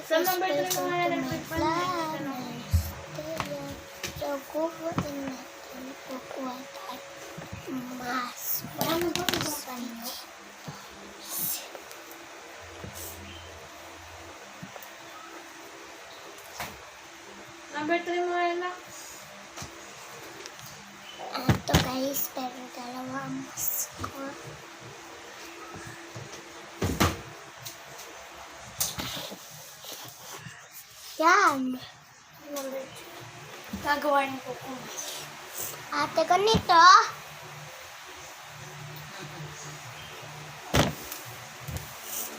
Sa number 3 mo nga electric fan. So, kukunin natin. Kukuha tayo. Mas. Number 3 mo Ella. Ito guys, pero dalawa ang mas ko. Yan. Gagawa niyo po ko. Ate, ganito.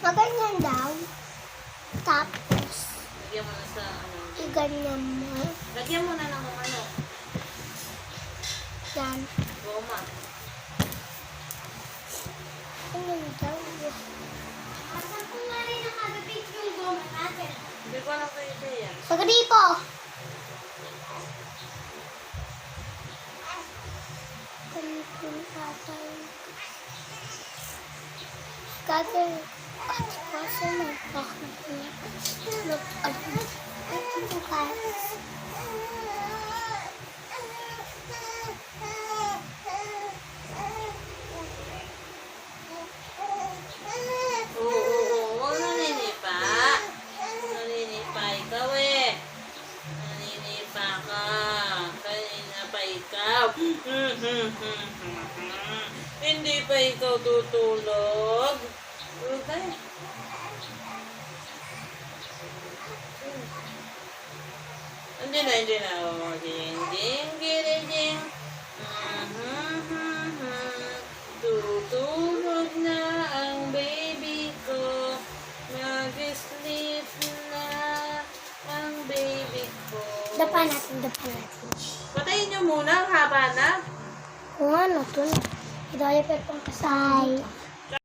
Maganyan daw. Tapos, Lagyan mo na sa ano. iganyan mo. Lagyan mo na ng ano. Yan. Goma. Ganyan daw. Asan ko nga rin nakagapit yung goma natin? Hindi ko alam kayo siya yan. Sa gripo. Ganito natin. Gagawin. At kasi Oo, naninipa. Naninipa ikaw eh. Naninipa ka. Kanina pa ikaw. Hindi pa ikaw tutulog. Tulog tayo. Hindi na. Oh, ding, ding, ding, ding. Tutulog na ang baby ko. Mag-sleep na ang baby ko. Dapa natin. Patayin nyo muna, ang haba na. Kung ano to? Idaya pa itong kasay.